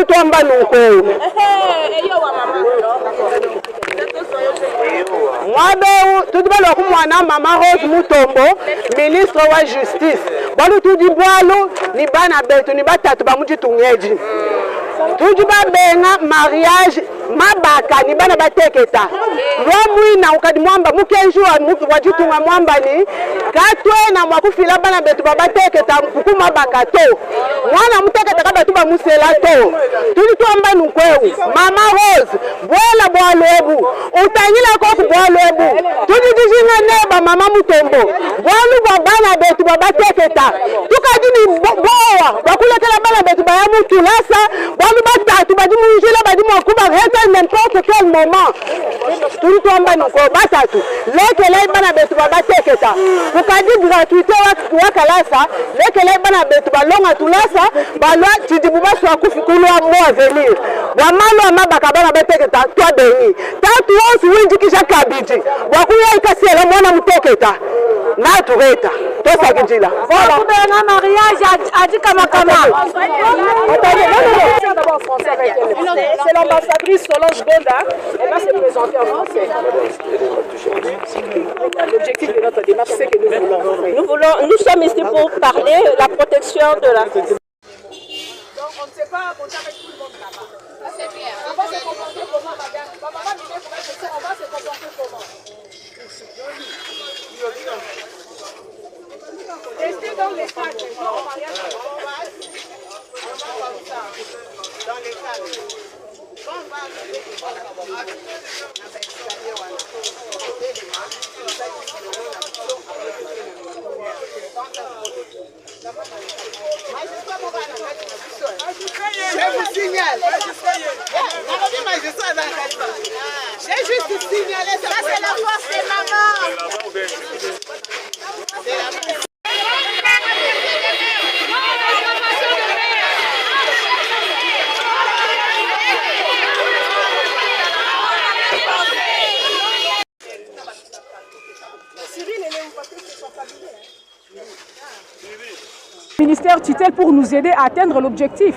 tuamba nuko. Mwabe tudibalo kumwana mama Rose Mutombo, ministre wa justice. Balu tudibwalo ni bana betu ni batatu bamuti tungeji. Tujuba benga mariage mabaka ni bana bateketa. Lwa na ukadi mwamba mukenjua wajitunga mwamba ni katwe na mwakufila bana betu babateketa mkuku mabaka to. Mwana muteketa kaba tuba musela to. Tuli tuamba nukweu. Mama Rose, bwela bwalebu. Utanyila koku bwalebu. Tuli dijinga neba mama Mutombo. Bwalu bana betu babateketa. Tukadini boa. Wakulekela bana betu bayamu tulasa. Bwalu batatu badimu njila badimu kuba heta n'importe quel moment. Tuli tuamba nukweu batatu. Lekele bana betu babateketa. Tukadi gratuité wakalasa. Lekele bana betu balonga tulasa. Balwa tidibuba swa kufikulwa mwa venir. Wamalo amabaka bana bateketa twa beni. Tatu osu winjikisha kabiti. Wakuya ikasiela mwana muteketa. Na tureta. Tosa kinjila. Voilà. Un mariage a dit kama. C'est l'ambassadrice Solange Gonda. Elle va se présenter en français. L'objectif de notre démarche, c'est que Nous sommes ici pour parler de la protection de la... Donc on ne sait pas compter avec tout le monde là-bas. C'est bien. On va se comporter comment, madame? Maman, on va se comporter comment? Restez dans les cadres. On va rien faire. On va comme ça. Dans les cadres. On va je vous signale. J'ai juste signalé. Ça, c'est la force des mamans. Ministère tutelle pour nous aider à atteindre l'objectif.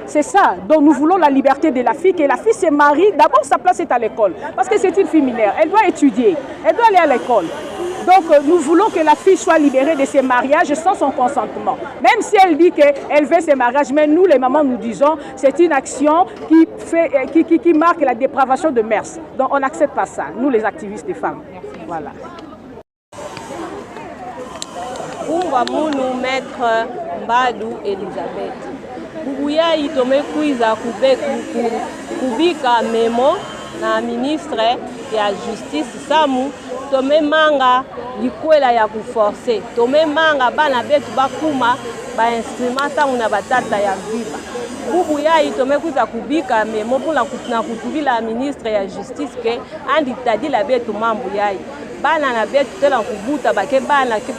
C'est ça. Donc nous voulons la liberté de la fille, que la fille se marie. D'abord, sa place est à l'école. Parce que c'est une fille mineure. Elle doit étudier. Elle doit aller à l'école. Donc nous voulons que la fille soit libérée de ses mariages sans son consentement. Même si elle dit qu'elle veut ses mariages, mais nous, les mamans, nous disons c'est une action qui marque la dépravation de mœurs. Donc on n'accepte pas ça, nous les activistes des femmes. Voilà. Nous maître Mbadou Elisabeth. Bubuya itome kuiza kubika memo na ministre ya justice Samu tome manga likwela ya kuforcer tome manga bana betu bakuma ba instrument sangu na batata ya viva. Bubuya itome kuiza kubika memo pour na kutubila ministre ya justice ke andi tadila betu mambo yai. Bana na betu tela kubuta bake bana ke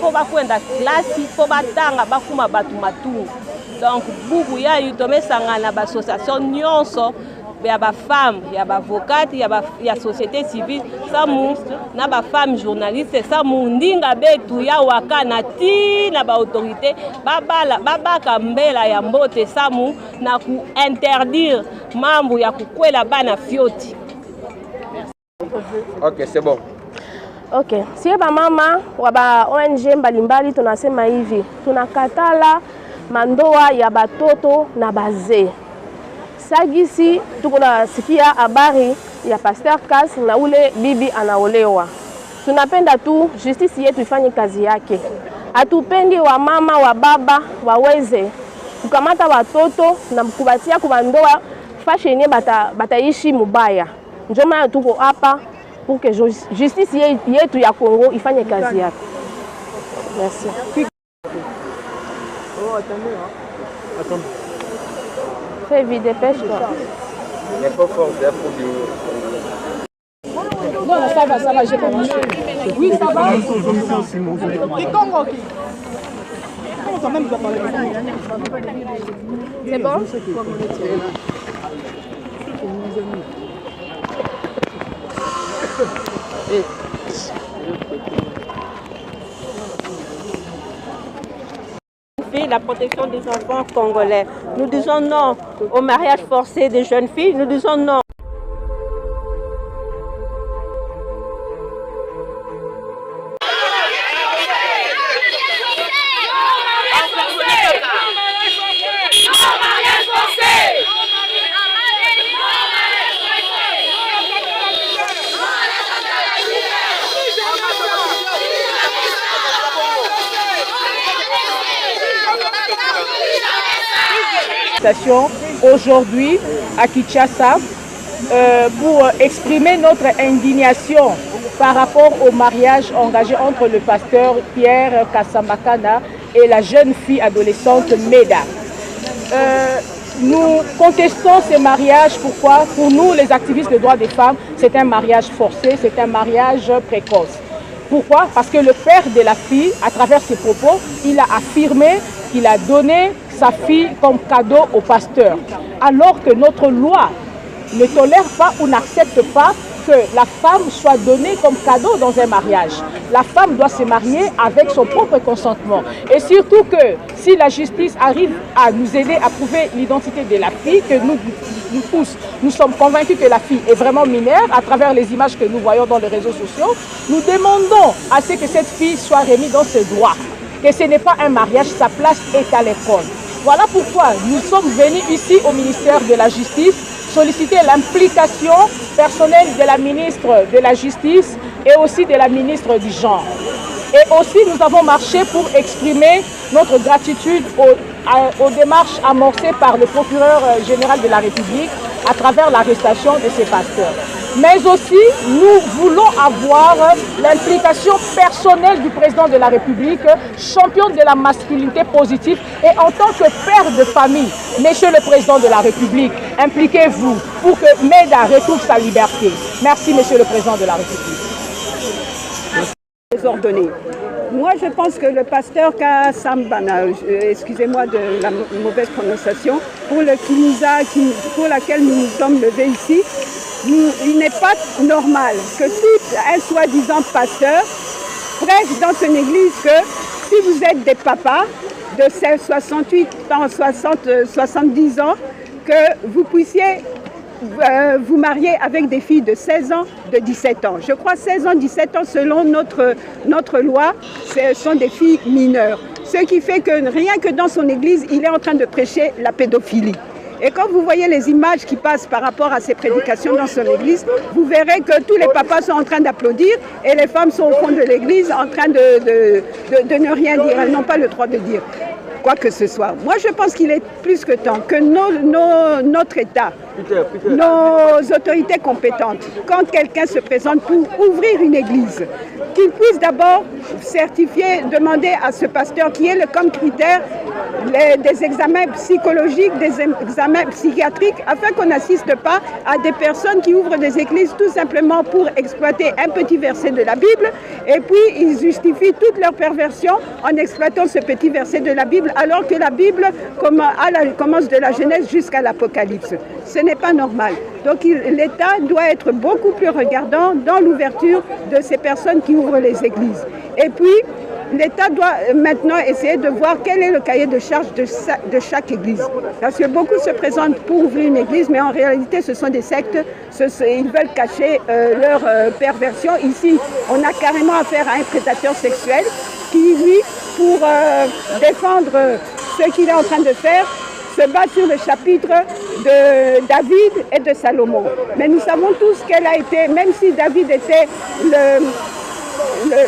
fo bakwenda klasi fo batanga bakuma batu matungu. Donc Bubuya itome sangana ba association nyonso ya ba femme ya ba avocate ya société civile Samu na ba femme journaliste Samu ndinga betu ya wakana ti na ba autorité babaka mbela ya mbote Samu na ku interdire mambo ya kukwela bana fioti. OK, c'est bon. OK. Si ba mama wa ba ONG mbalimbali tunasema hivi, tunakatala mandoa ya batoto na bazee. Sagisi tuko nasikia habari ya Pasteur Kas na ule bibi anaolewa. Tunapenda tu justice yetu ifanye kazi yake. Hatupendi wa mama wa baba waweze kukamata watoto na kubatia kwa ndoa fashion bataishi mubaya. Ndio maana tuko hapa pour que justice yetu ya Congo ifanye kazi yake. Merci. Oh, attends. Fais vite, dépêche-toi. n'est pas fort, c'est pour du... Non, ça va, j'ai compris. Oui, ça va. C'est bon? filles, la protection des enfants congolais. Nous disons non au mariage forcé des jeunes filles, nous disons non. Aujourd'hui à Kinshasa pour exprimer notre indignation par rapport au mariage engagé entre le pasteur Pierre Kasambakana et la jeune fille adolescente Meda. Nous contestons ces mariages. Pourquoi? Pour nous, les activistes des droits des femmes, c'est un mariage forcé, c'est un mariage précoce. Pourquoi? Parce que le père de la fille, à travers ses propos, il a affirmé qu'il a donné sa fille comme cadeau au pasteur. Alors que notre loi ne tolère pas ou n'accepte pas que la femme soit donnée comme cadeau dans un mariage. La femme doit se marier avec son propre consentement. Et surtout que si la justice arrive à nous aider à prouver l'identité de la fille, que nous tous, nous sommes convaincus que la fille est vraiment mineure à travers les images que nous voyons dans les réseaux sociaux, nous demandons à ce que cette fille soit remise dans ses droits. Que ce n'est pas un mariage, sa place est à l'école. Voilà pourquoi nous sommes venus ici au ministère de la Justice solliciter l'implication personnelle de la ministre de la Justice et aussi de la ministre du Genre. Et aussi nous avons marché pour exprimer notre gratitude aux démarches amorcées par le procureur général de la République à travers l'arrestation de ces pasteurs. Mais aussi, nous voulons avoir l'implication personnelle du président de la République, champion de la masculinité positive, et en tant que père de famille, monsieur le président de la République, impliquez-vous pour que Meda retrouve sa liberté. Merci, monsieur le président de la République. Désordonné. Moi, je pense que le pasteur Kasambana, excusez-moi de la mauvaise prononciation, pour laquelle nous nous sommes levés ici, il n'est pas normal que tout un soi-disant pasteur prêche dans une église que si vous êtes des papas de 68 ans, 70 ans, que vous puissiez vous marier avec des filles de 16 ans, de 17 ans. Je crois 16 ans, 17 ans, selon notre loi, ce sont des filles mineures. Ce qui fait que rien que dans son église, il est en train de prêcher la pédophilie. Et quand vous voyez les images qui passent par rapport à ces prédications dans son église, vous verrez que tous les papas sont en train d'applaudir et les femmes sont au fond de l'église en train de ne rien dire. Elles n'ont pas le droit de dire quoi que ce soit. Moi, je pense qu'il est plus que temps que notre État, nos autorités compétentes, quand quelqu'un se présente pour ouvrir une église, qu'il puisse d'abord certifier, demander à ce pasteur qui est comme critère des examens psychologiques, des examens psychiatriques, afin qu'on n'assiste pas à des personnes qui ouvrent des églises tout simplement pour exploiter un petit verset de la Bible, et puis ils justifient toute leur perversion en exploitant ce petit verset de la Bible, alors que la Bible commence de la Genèse jusqu'à l'Apocalypse. Ce n'est pas normal. Donc l'État doit être beaucoup plus regardant dans l'ouverture de ces personnes qui ouvrent les églises. Et puis, l'État doit maintenant essayer de voir quel est le cahier de charge de chaque église. Parce que beaucoup se présentent pour ouvrir une église, mais en réalité, ce sont des sectes. Ils veulent cacher leur perversion. Ici, on a carrément affaire à un prédateur sexuel qui, lui, pour défendre ce qu'il est en train de faire, se bat sur le chapitre de David et de Salomon. Mais nous savons tous quelle a été, même si David était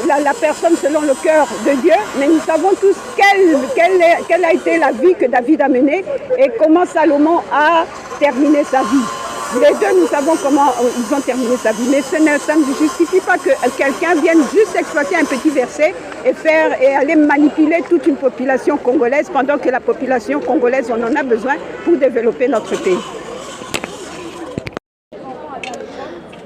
la personne selon le cœur de Dieu, mais nous savons tous quelle a été la vie que David a menée et comment Salomon a terminé sa vie. Les deux, nous savons comment ils ont terminé sa vie, mais ça ne justifie pas que quelqu'un vienne juste exploiter un petit verset et aller manipuler toute une population congolaise, pendant que la population congolaise, on en a besoin pour développer notre pays.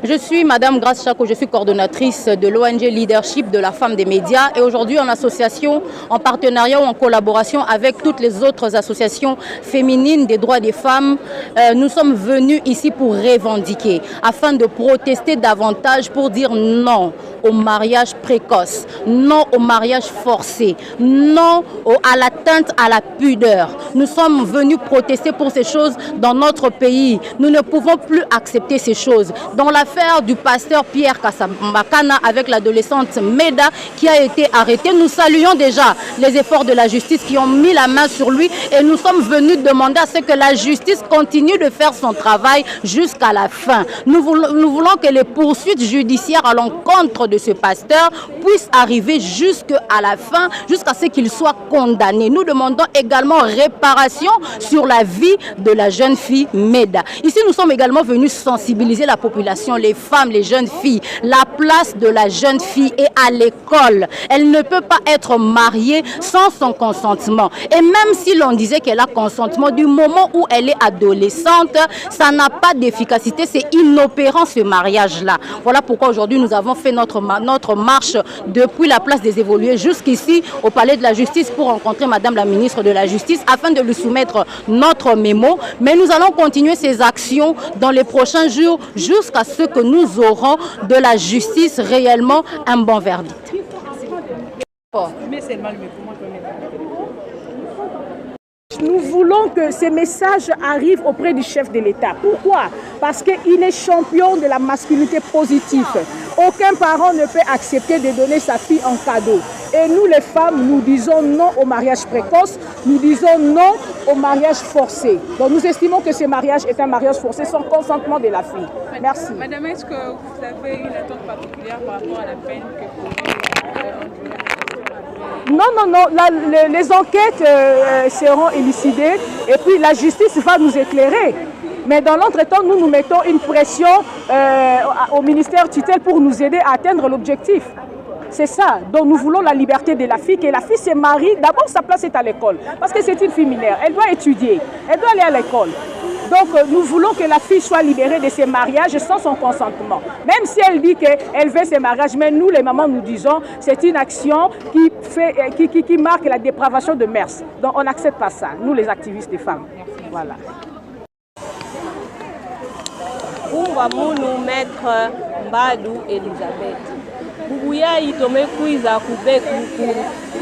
Je suis Madame Grace Chako, je suis coordonnatrice de l'ONG Leadership de la Femme des Médias et aujourd'hui en association, en partenariat ou en collaboration avec toutes les autres associations féminines des droits des femmes, nous sommes venus ici pour revendiquer, afin de protester davantage pour dire non au mariage précoce, non au mariage forcé, non à l'atteinte à la pudeur. Nous sommes venus protester pour ces choses dans notre pays. Nous ne pouvons plus accepter ces choses. Dans l'affaire du pasteur Pierre Kasambakana avec l'adolescente Meda qui a été arrêtée, nous saluons déjà les efforts de la justice qui ont mis la main sur lui et nous sommes venus demander à ce que la justice continue de faire son travail jusqu'à la fin. Nous voulons que les poursuites judiciaires à l'encontre de ce pasteur puissent arriver jusqu'à la fin, jusqu'à ce qu'il soit condamné. Nous demandons également réparation sur la vie de la jeune fille Meda. Ici, nous sommes également venus sensibiliser la population, les femmes, les jeunes filles. La place de la jeune fille est à l'école. Elle ne peut pas être mariée sans son consentement. Et même si l'on disait qu'elle a consentement, du moment où elle est adolescente, ça n'a pas d'efficacité, c'est inopérant ce mariage-là. Voilà pourquoi aujourd'hui nous avons fait notre marche depuis la place des Évolués jusqu'ici au Palais de la Justice pour rencontrer Madame la ministre de la Justice afin de lui soumettre notre mémo. Mais nous allons continuer ces actions dans les prochains jours jusqu'à ce que nous aurons de la justice réellement un bon verdict. Nous voulons que ces messages arrivent auprès du chef de l'État. Pourquoi? Parce qu'il est champion de la masculinité positive. Aucun parent ne peut accepter de donner sa fille en cadeau. Et nous, les femmes, nous disons non au mariage précoce, nous disons non au mariage forcé. Donc nous estimons que ce mariage est un mariage forcé sans consentement de la fille. Merci. Madame, est-ce que vous avez une attente particulière par rapport à la peine que Non, les enquêtes seront élucidées et puis la justice va nous éclairer. Mais dans l'entretemps, nous mettons une pression au ministère tutelle pour nous aider à atteindre l'objectif. C'est ça. Donc nous voulons la liberté de la fille, que la fille se marie. D'abord, sa place est à l'école. Parce que c'est une fille mineure. Elle doit étudier. Elle doit aller à l'école. Donc nous voulons que la fille soit libérée de ses mariages sans son consentement. Même si elle dit qu'elle veut ses mariages, mais nous les mamans nous disons c'est une action qui marque la dépravation de mœurs. Donc on n'accepte pas ça, nous les activistes des femmes. Voilà. Kumba munu maître Mbadu Elisabeth. Bubuya itome kuiza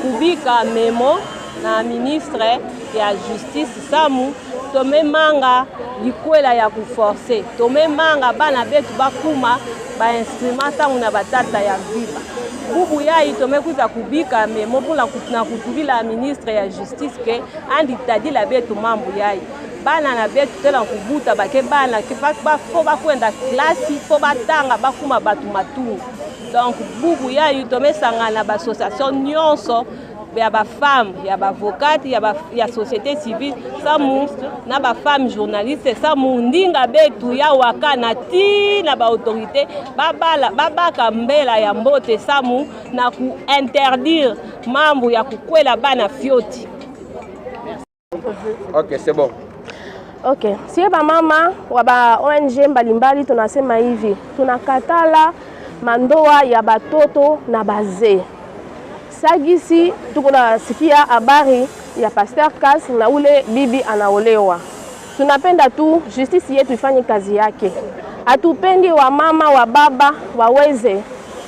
kubika memo na ministre ya justice Samu tome manga likwela ya kuforce tome manga bana betu bakuma ba instrument tangu na batata ya viva bubu ya tome kuza kubika memo pula na kutubila ministre ya justice ke andi tadi la betu mambu yai bana na betu tela kubuta bake bana ke ba fo ba kwenda klasi fo batanga bakuma batu matungu. Donc bubu ya tome sangana ba association nyonso ya ba femme, ya ba avocate, ya société civile, samu na ba femme journaliste, samu ndinga betu ya wakana ti na ba autorité, babaka mbela ya mbote samu na ku interdire mambo ya kukwela bana fioti. Ok, c'est bon. Ok, si ba mama wa ba ONG mbalimbali tunasema hivi, tunakatala mandoa ya batoto na bazee. Sagisi tukuna sikia habari ya Pasteur Kas na ule bibi anaolewa. Tunapenda tu justice yetu ifanye kazi yake. Hatupendi wa mama wa baba waweze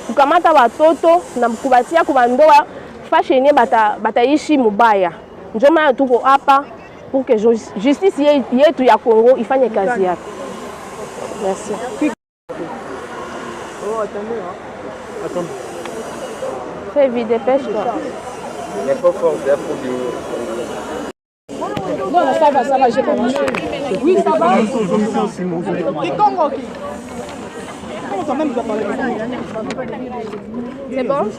kukamata watoto na kubatia kubandoa fashion bataishi mubaya. Ndio maana tuko hapa pour que justice yetu ya Congo ifanye kazi yake. Merci. Oh, attendez, hein. Attendez. Fais vite, dépêche-toi. Il n'est pas fort, c'est pour du... Non, ça va, j'ai pas marché. Oui, ça va. C'est bon?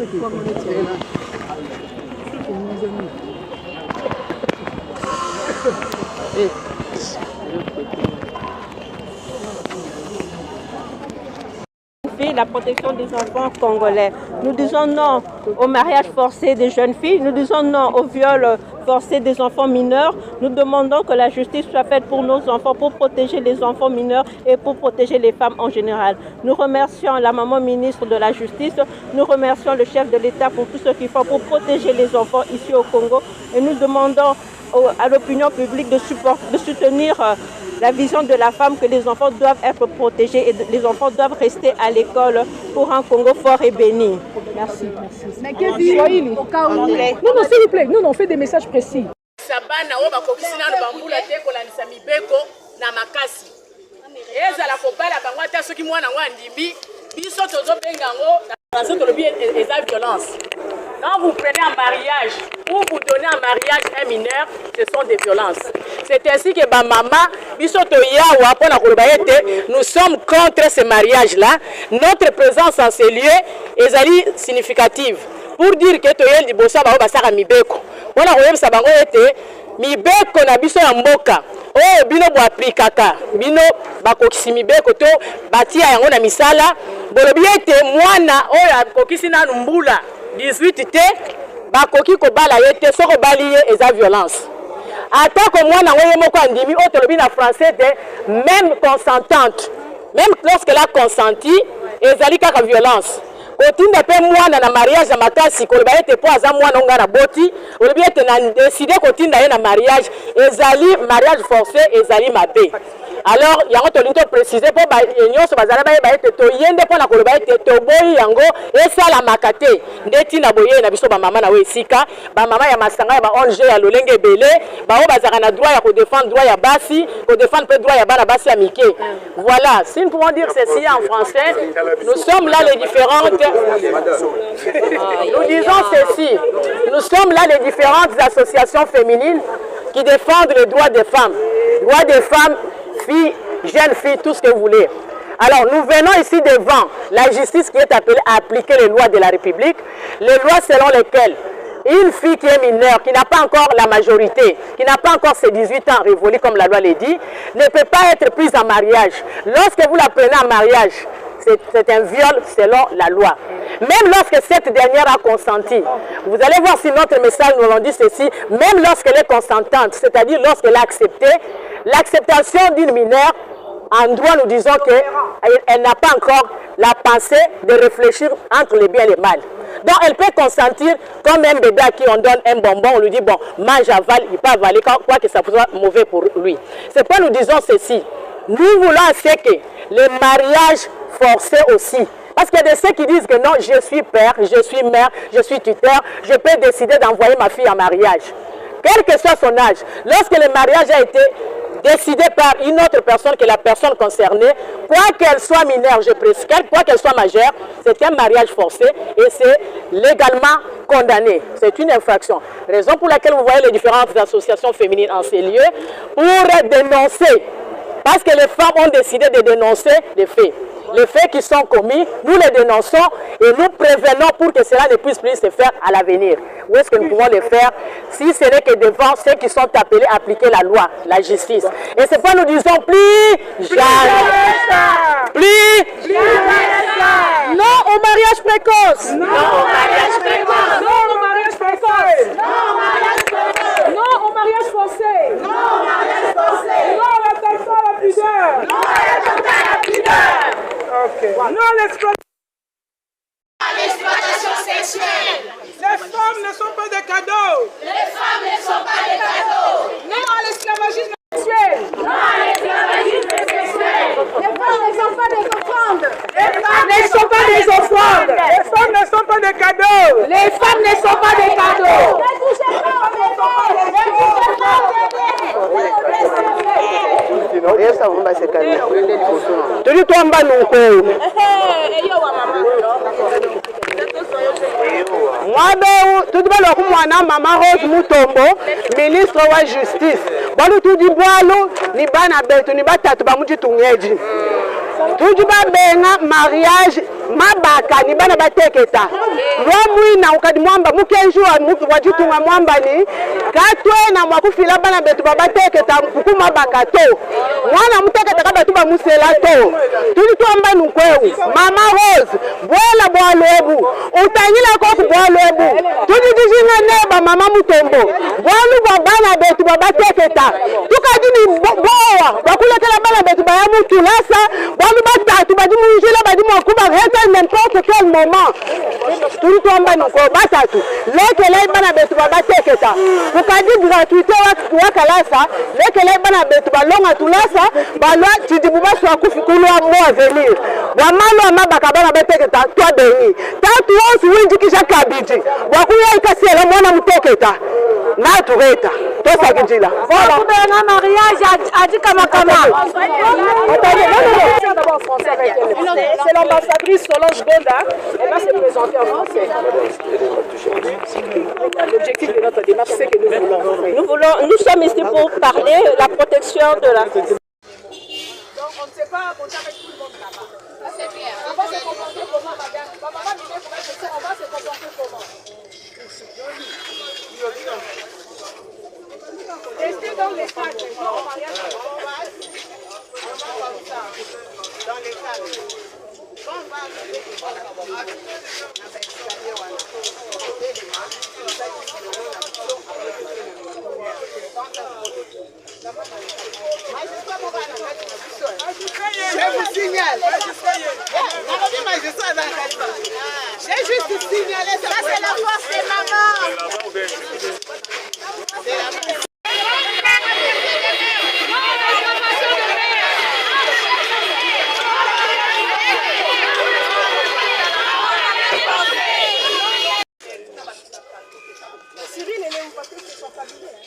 La la protection des enfants congolais. Nous disons non au mariage forcé des jeunes filles. Nous disons non au viol forcé des enfants mineurs. Nous demandons que la justice soit faite pour nos enfants, pour protéger les enfants mineurs et pour protéger les femmes en général. Nous remercions la maman ministre de la Justice. Nous remercions le chef de l'État pour tout ce qu'il fait pour protéger les enfants ici au Congo. Et nous demandons à l'opinion publique de soutenir la vision de la femme que les enfants doivent être protégés et les enfants doivent rester à l'école pour un Congo fort et béni. Merci. Mais qu'est-ce qu'il dit au cas où? Non, s'il vous plaît, nous, on fait des messages précis. Sabana oba kokisina no bambula te kolanisa mibeko na makasi. Ezala kobala bango ata soki mwana ngo andimbi biso tozo benga ngo na français to lobi eza violence. Quand vous prenez un mariage ou vous donnez un mariage à un mineur, ce sont des violences. C'est ainsi que maman biso to yawa pona koloba ete nous sommes contre ce mariage là. Notre présence en ces lieux est significative pour dire que to yel libosa ba basaka mibeko. Wana koyebisa bango ete mibeko na biso ya mboka oyo bino bo aplikaka bino bakokisi mibeko to batia yango na misala bolobi ete mwana oyo akokisi nanu mbula 18 te bakoki kobala ye te soko bali ye eza violence atako mwana ngoye moko andimi oyo tolobi na français te même consentante même lorsqu'elle a consenti ezali kaka violence. Kotinda pe mwana na mariage ya makasi koloba ete po aza mwana nga na boti olobi ete na décider kotinda ye na mariage ezali mariage forcé ezali mabe. Alors yango tolinto préciser po ba nyonso bazala ba ete toyende po na koloba ete toboyi yango esala makate ndeti na boye na biso ba mama na we esika ba mama ya masanga ya ba ONG ya lolenge belé ba o bazaka na droit ya ko défendre droit ya basi ko défendre pe droit ya bana basi ya mike. Voilà, si nous pouvons dire ceci en français, nous sommes là les différentes nous disons ceci, nous sommes là les différentes associations féminines qui défendent les droits des femmes, filles, jeunes filles, tout ce que vous voulez. Alors nous venons ici devant la justice qui est appelée à appliquer les lois de la République, les lois selon lesquelles une fille qui est mineure, qui n'a pas encore la majorité, qui n'a pas encore ses 18 ans révolus comme la loi le dit, ne peut pas être prise en mariage. Lorsque vous la prenez en mariage, c'est un viol selon la loi. Même lorsque cette dernière a consenti, vous allez voir si notre message nous en dit ceci, même lorsqu'elle est consentante, c'est-à-dire lorsqu'elle a accepté, l'acceptation d'une mineure, en droit nous disons qu'elle n'a pas encore la pensée de réfléchir entre le bien et le mal. Donc elle peut consentir comme un bébé à qui on donne un bonbon, on lui dit bon, mange, avale, il peut avaler, quoi que ça soit mauvais pour lui. C'est pourquoi nous disons ceci, nous voulons c'est que les mariages forcés aussi, parce qu'il y a de ceux qui disent que non, je suis père, je suis mère, je suis tuteur, je peux décider d'envoyer ma fille en mariage. Quel que soit son âge, lorsque le mariage a été décidé par une autre personne que la personne concernée, quoi qu'elle soit mineure, je précise, quoi qu'elle soit majeure, c'est un mariage forcé et c'est légalement condamné. C'est une infraction. Raison pour laquelle vous voyez les différentes associations féminines en ces lieux pour dénoncer. Parce que les femmes ont décidé de dénoncer les faits. Les faits qui sont commis, nous les dénonçons et nous prévenons pour que cela ne puisse plus se faire à l'avenir. Où est-ce que nous pouvons les faire si ce n'est que devant ceux qui sont appelés à appliquer la loi, la justice. Et c'est pourquoi nous disons plus jamais. Plus jamais. Non au mariage précoce. Non au mariage précoce. Non au mariage précoce. Non au mariage précoce. Non au mariage forcé. Non au mariage forcé. Non à l'attentat à la pudeur. Non à l'attentat à la pudeur. Okay. Non l'exploitation sexuelle. Les femmes ne sont pas des cadeaux. Les femmes ne sont pas des cadeaux. Non à l'esclavagisme sexuel. Non à l'esclavagisme sexuel. Les femmes ne sont pas des offrandes. Les femmes ne sont pas des offrandes. Les femmes ne sont pas des cadeaux. Les femmes ne sont pas des cadeaux. Ne touchez pas aux bébés. Ne touchez pas aux bébés. Tuli twamba nuko Mwabeu tudibalo kumwana mama Rose Mutombo ministre wa justice balu tudibalo ni bana betu ni batatu bamuji tungeji tudiba benga mariage mabaka ni bana bateketa lwamwina ukadi mwamba mukenjua wajitunga mwamba ni katwe na mwakufila bana betu babateketa mkuku mabaka to mwana muteketa kaba tuba musela to tuli tuamba nukweu mama Rose bwela bwalwebu utanyila koku bwalwebu tuli dijinga neba mama mutombo bwalu bana betu babateketa tukadini boa bakulekela bana betu bayamutulasa bwalu batatu badimunjila badimukuba heta n'importe quel moment tuli tuamba nukweu batatu lekele bana betu babateketa tukadi gratuité wakalasa lekele bana betu balonga tulasa balwa tidibubaso akufikulwa mo avenir wamalo amabaka bana bateketa twa beni tatu osi winjikisha kabiji wakuya ikasiela mwana muteketa na tureta tosa kijila voilà kubenga mariage adika makama c'est l'ambassadrice Solange Gonda, elle va se présenter en français. L'objectif de notre démarche, c'est que nous sommes ici pour parler de la protection de la femme. Donc on ne sait pas compter avec tout le monde là-bas. Ça c'est clair. On va se comporter comment, madame? Maman, on va se comporter comment? Restez dans les cadres. On va rien faire. On va comme ça. Dans les cadres. On va je vous signale. J'ai juste signalé ça. Ça c'est la force des mamans. C'est la Cyril, elle est où parce que c'est son cabinet.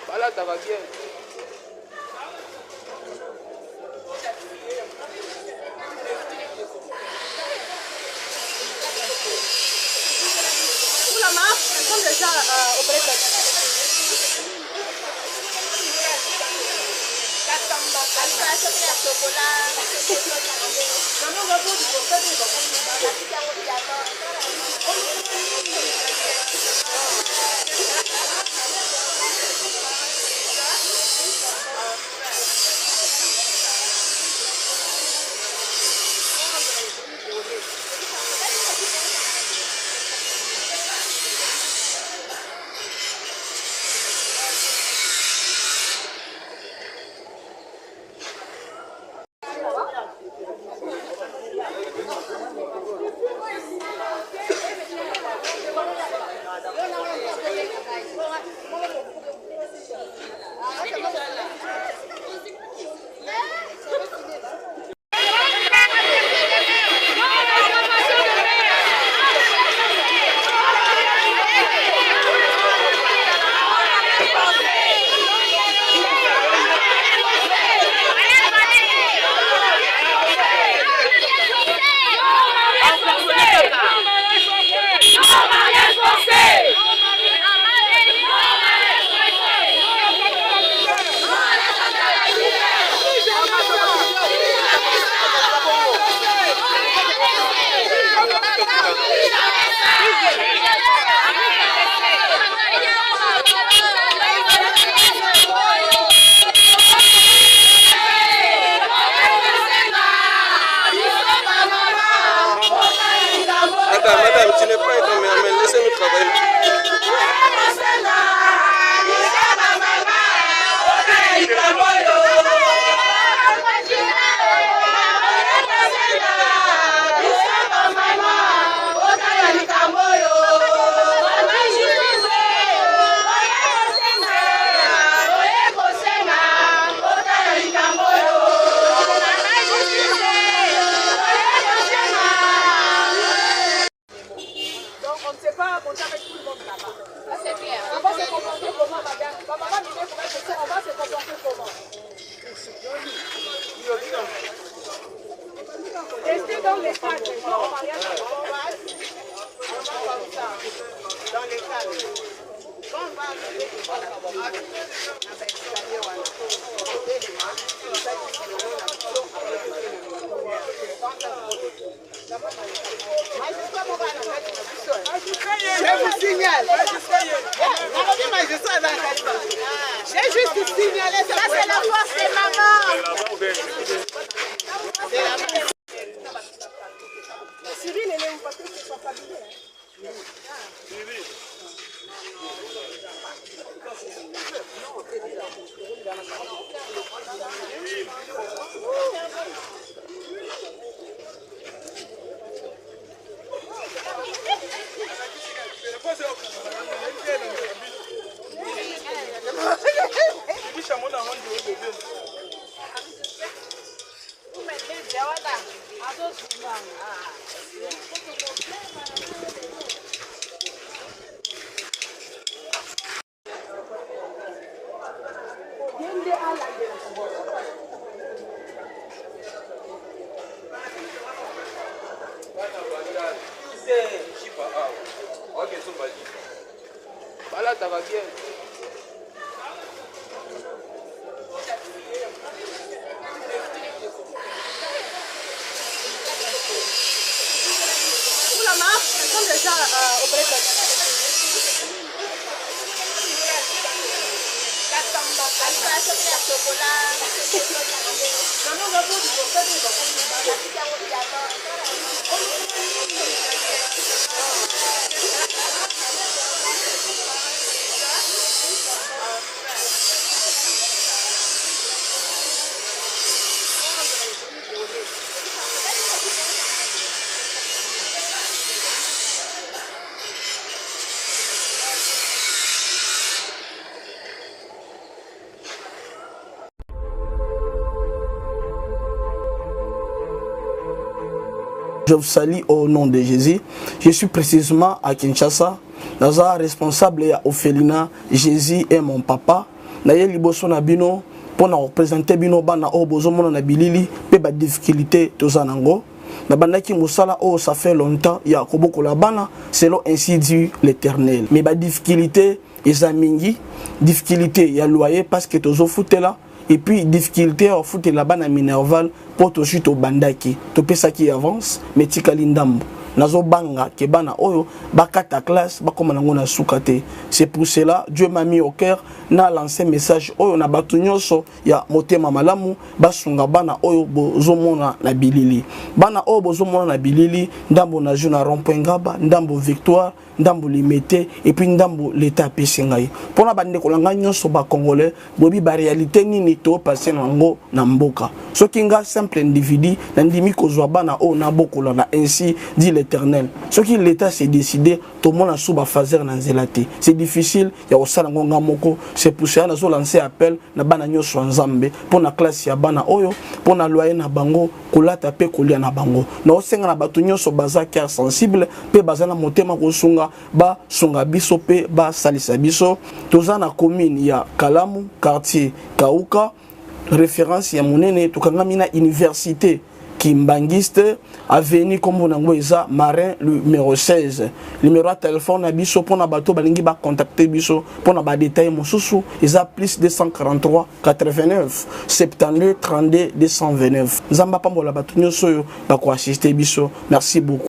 Voilà, ça va bien. Pour la marque, elles sont déjà auprès de pas compter avec tout le monde là-bas. Ça c'est clair. On va se comporter comment, madame? Maman, on va se comporter comment? Restez dans les cadres. On va rien faire. On va comme ça. Dans les cadres. Quand on va arriver, je vous signale. J'ai juste signalé. Ça, c'est la force des mamans. Cyril, elle est où? Parce que c'est pas familier. Voilà, ça va bien. Pour la marque, elles sont déjà auprès de Je vous salue au nom de Jésus. Je suis précisément à Kinshasa. Naza responsable ya Ophelina. Jésus est mon papa. Naye liboso na bino pour représenter bino bana o bozo mona na bilili pe ba difficulté tozanango. Na bandaki musala o ça fait longtemps ya koboko la bana selon ainsi dit l'Éternel. Mais ba difficulté ezamingi, difficulté ya loyer parce que tozo foutela. Et puis, difficulté à foutre là-bas dans Minerval pour tout suite au bandaki. Tu peux ça qui avance, mais tu kalindambo. Nazo banga, kebana oyo, bakata classe, bakomanangona soukate. C'est pour cela, Dieu m'a mis au cœur, na lancé message oyo, na batunyoso, ya motema malamu, basunga bana oyo, bozomona na bilili. Bana oyo, bozomona na bilili, ndambo na juna rompengaba, ndambo victoire, ndambo limité, et puis ndambo l'état pesengai. Pour na bande kolanga nyoso ba congolais, bobi ba réalité nini to passé nango na mboka. So kinga simple individu, nandimi kozwa bana o na bokola na ainsi dit l'Éternel. Ce qui l'état s'est décidé, tout le monde a sous ba fazer na zelate. C'est difficile, ya osala ngonga moko, c'est pour ça nazo lancer appel na bana nyoso nzambe pour na classe ya bana oyo, pour na loyer na bango, kolata pe kolia na bango. Na osenga na batu nyoso baza cœur sensible, pe bazana motema kosunga ba sunga biso pe ba salisa biso. Toza na commune ya Kalamu, quartier Kauka, référence ya monene tukangamina université Kimbangiste, avenue comme on a Marin numéro 16. Numéro de téléphone à biso pour na bateau balingi ba contacter biso pour na ba détail mosusu isa plus 243 89 72 32 229. Zamba pambola bato nyoso ba ko assister biso. Merci beaucoup.